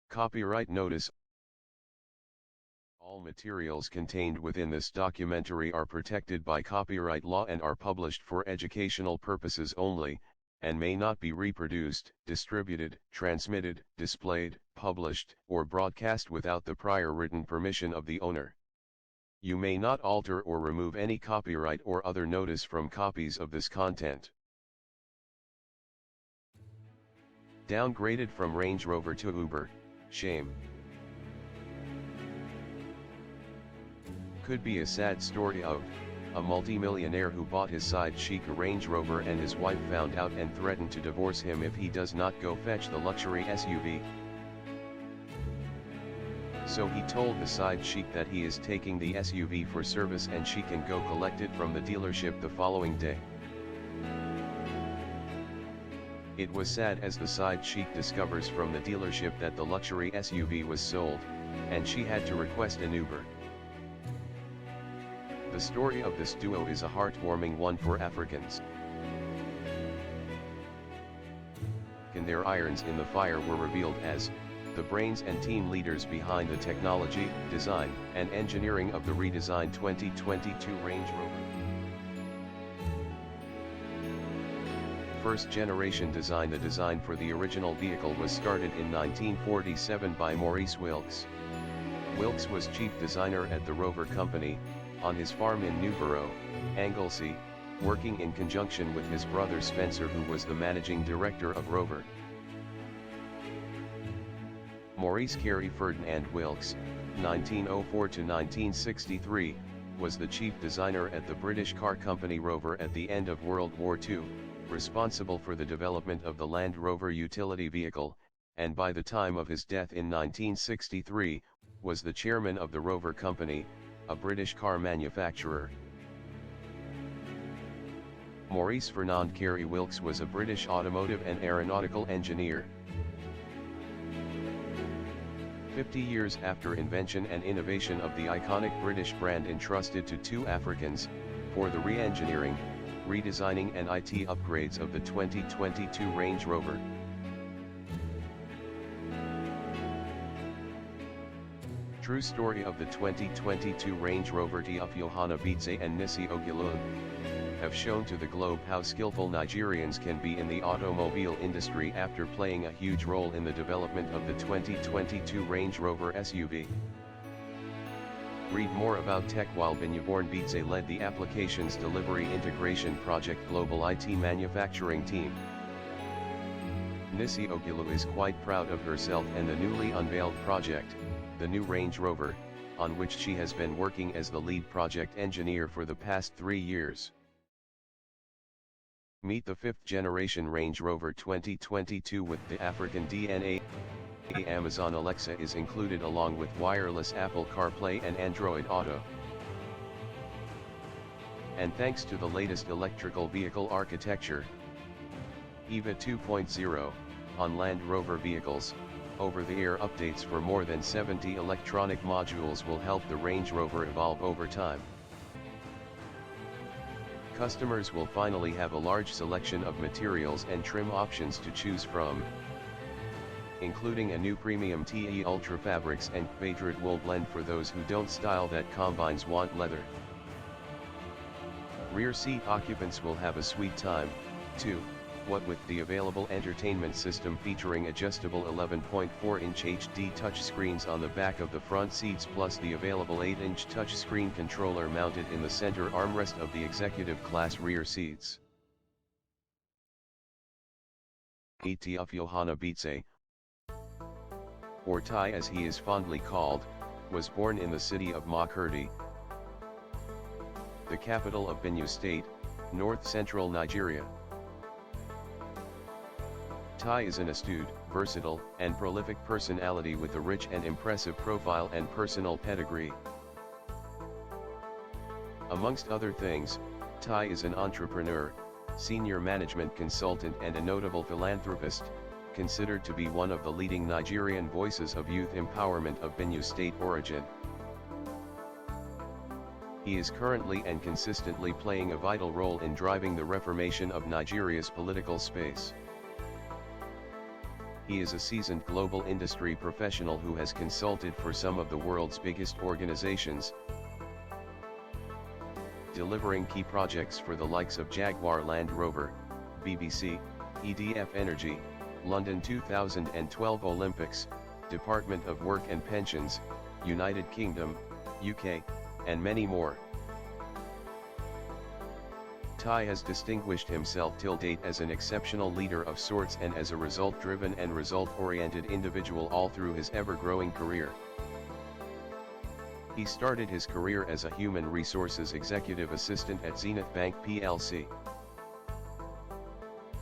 Copyright notice. All materials contained within this documentary are protected by copyright law and are published for educational purposes only, and may not be reproduced, distributed, transmitted, displayed, published, or broadcast without the prior written permission of the owner. You may not alter or remove any copyright or other notice from copies of this content. Downgraded from Range Rover to Uber, shame. Could be a sad story of a multi-millionaire who bought his side chic a Range Rover and his wife found out and threatened to divorce him if he does not go fetch the luxury SUV. So he told the side chic that he is taking the SUV for service and she can go collect it from the dealership the following day. It was sad as the side chic discovers from the dealership that the luxury SUV was sold, and she had to request an Uber. The story of this duo is a heartwarming one for Africans. And their irons in the fire were revealed as the brains and team leaders behind the technology, design, and engineering of the redesigned 2022 Range Rover. First generation design. The design for the original vehicle was started in 1947 by Maurice Wilks. Wilks was chief designer at the Rover Company, on his farm in Newborough, Anglesey, working in conjunction with his brother Spencer, who was the managing director of Rover. Maurice Carey Ferdinand Wilks, 1904 to 1963, was the chief designer at the British car company Rover at the end of World War II, responsible for the development of the Land Rover utility vehicle, and by the time of his death in 1963, was the chairman of the Rover Company, a British car manufacturer. Maurice Fernand Carey Wilks was a British automotive and aeronautical engineer. 50 years after invention and innovation of the iconic British brand entrusted to two Africans, for the re-engineering, redesigning and IT upgrades of the 2022 Range Rover. True story of the 2022 Range Rover. Tyough, Yohanna, Beetseh and Nissi Ogulu have shown to the globe how skillful Nigerians can be in the automobile industry after playing a huge role in the development of the 2022 Range Rover SUV. Read more about tech while Benyuborn. Beetseh led the applications delivery integration project global IT manufacturing team. Nissi Ogulu is quite proud of herself and the newly unveiled project, the new Range Rover, on which she has been working as the lead project engineer for the past 3 years. Meet the 5th generation Range Rover 2022 with the African DNA. Amazon Alexa is included along with wireless Apple CarPlay and Android Auto. And thanks to the latest electrical vehicle architecture, EVA 2.0, on Land Rover vehicles, over-the-air updates for more than 70 electronic modules will help the Range Rover evolve over time. Customers will finally have a large selection of materials and trim options to choose from, including a new premium Tyough Ultra fabrics and Patriot wool blend for those who don't style that combines want leather. Rear seat occupants will have a sweet time, too, what with the available entertainment system featuring adjustable 11.4-inch HD touchscreens on the back of the front seats plus the available 8-inch touchscreen controller mounted in the center armrest of the executive class rear seats. Tyough Yohanna Beetseh, or Tai as he is fondly called, was born in the city of Makurdi, the capital of Benue State, north-central Nigeria. Tai is an astute, versatile, and prolific personality with a rich and impressive profile and personal pedigree. Amongst other things, Tai is an entrepreneur, senior management consultant and a notable philanthropist, considered to be one of the leading Nigerian voices of youth empowerment of Benue State origin. He is currently and consistently playing a vital role in driving the reformation of Nigeria's political space. He is a seasoned global industry professional who has consulted for some of the world's biggest organizations, delivering key projects for the likes of Jaguar Land Rover, BBC, EDF Energy, London 2012 Olympics, Department of Work and Pensions, United Kingdom, UK, and many more. Tyough has distinguished himself till date as an exceptional leader of sorts and as a result-driven and result-oriented individual all through his ever-growing career. He started his career as a human resources executive assistant at Zenith Bank plc.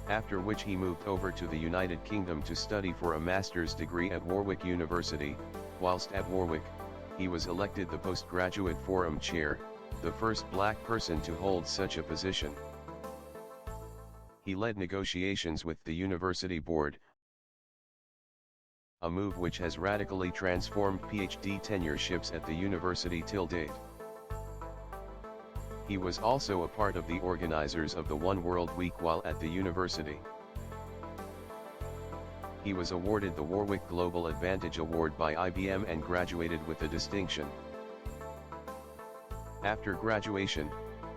After which he moved over to the United Kingdom to study for a master's degree at Warwick University. Whilst at Warwick, he was elected the Postgraduate Forum Chair, the first black person to hold such a position. He led negotiations with the university board, a move which has radically transformed PhD tenureships at the university till date. He was also a part of the organizers of the One World Week while at the university. He was awarded the Warwick Global Advantage Award by IBM and graduated with a distinction. After graduation,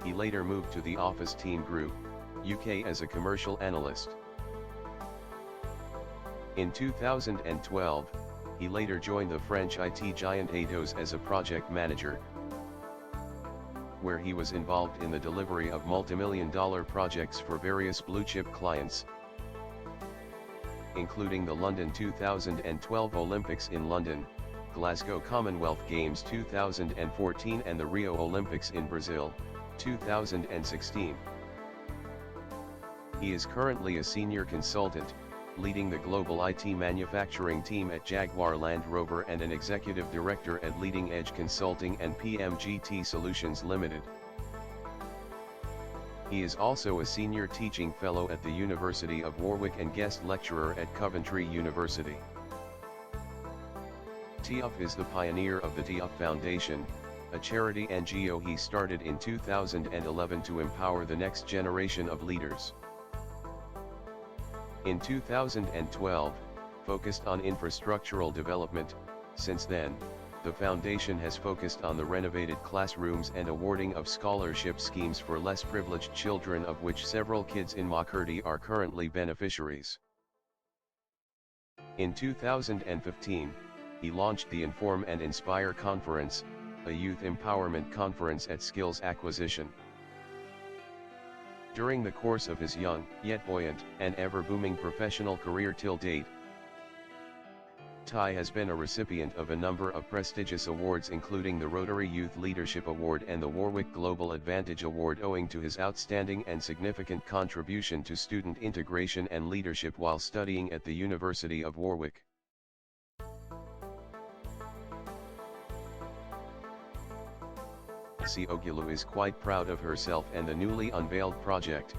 he later moved to the Office Team Group, UK as a commercial analyst. In 2012, he later joined the French IT giant Atos as a project manager, where he was involved in the delivery of multimillion-dollar projects for various blue-chip clients, including the London 2012 Olympics in London, Glasgow Commonwealth Games 2014 and the Rio Olympics in Brazil, 2016. He is currently a senior consultant, leading the global IT manufacturing team at Jaguar Land Rover and an executive director at Leading Edge Consulting and PMGT Solutions Limited. He is also a senior teaching fellow at the University of Warwick and guest lecturer at Coventry University. Tyough is the pioneer of the Tyough Foundation, a charity NGO he started in 2011 to empower the next generation of leaders. In 2012, focused on infrastructural development. Since then, the foundation has focused on the renovated classrooms and awarding of scholarship schemes for less privileged children, of which several kids in Makurdi are currently beneficiaries. In 2015, he launched the Inform and Inspire Conference, a youth empowerment conference at Skills Acquisition. During the course of his young, yet buoyant, and ever-booming professional career till date, Tyough has been a recipient of a number of prestigious awards, including the Rotary Youth Leadership Award and the Warwick Global Advantage Award, owing to his outstanding and significant contribution to student integration and leadership while studying at the University of Warwick. Ogulu is quite proud of herself and the newly unveiled project,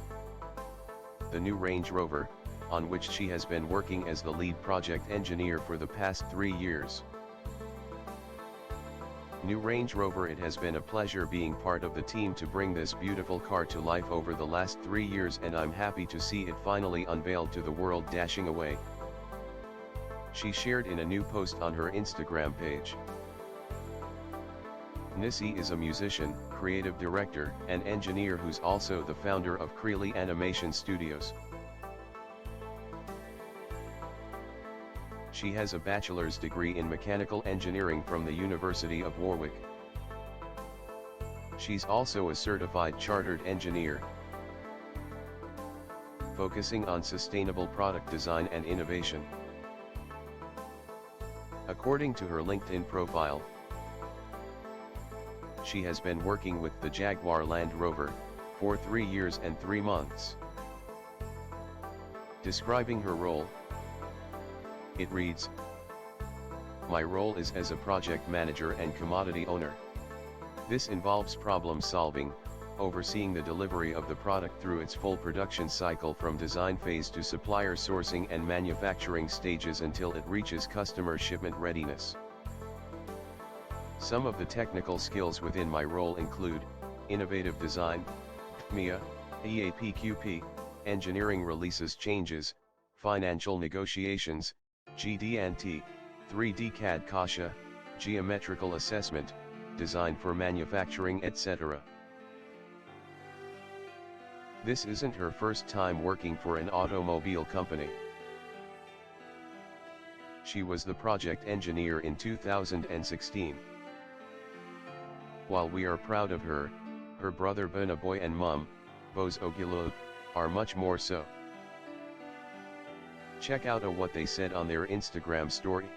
the new Range Rover, on which she has been working as the lead project engineer for the past 3 years. New Range Rover. It has been a pleasure being part of the team to bring this beautiful car to life over the last 3 years, and I'm happy to see it finally unveiled to the world, dashing away, she shared in a new post on her Instagram page. Nissi is a musician, creative director, and engineer who's also the founder of Creely Animation Studios. She has a bachelor's degree in mechanical engineering from the University of Warwick. She's also a certified chartered engineer, focusing on sustainable product design and innovation. According to her LinkedIn profile, she has been working with the Jaguar Land Rover for 3 years and 3 months. Describing her role, it reads, "My role is as a project manager and commodity owner. This involves problem solving, overseeing the delivery of the product through its full production cycle from design phase to supplier sourcing and manufacturing stages until it reaches customer shipment readiness. Some of the technical skills within my role include innovative design, MIA, EAPQP, engineering releases changes, financial negotiations, GD&T, 3D CAD Kasha, geometrical assessment, design for manufacturing etc. This isn't her first time working for an automobile company. She was the project engineer in 2016. While we are proud of her, her brother Benaboy and mum, Bose Ogulu, are much more so. Check out what they said on their Instagram story.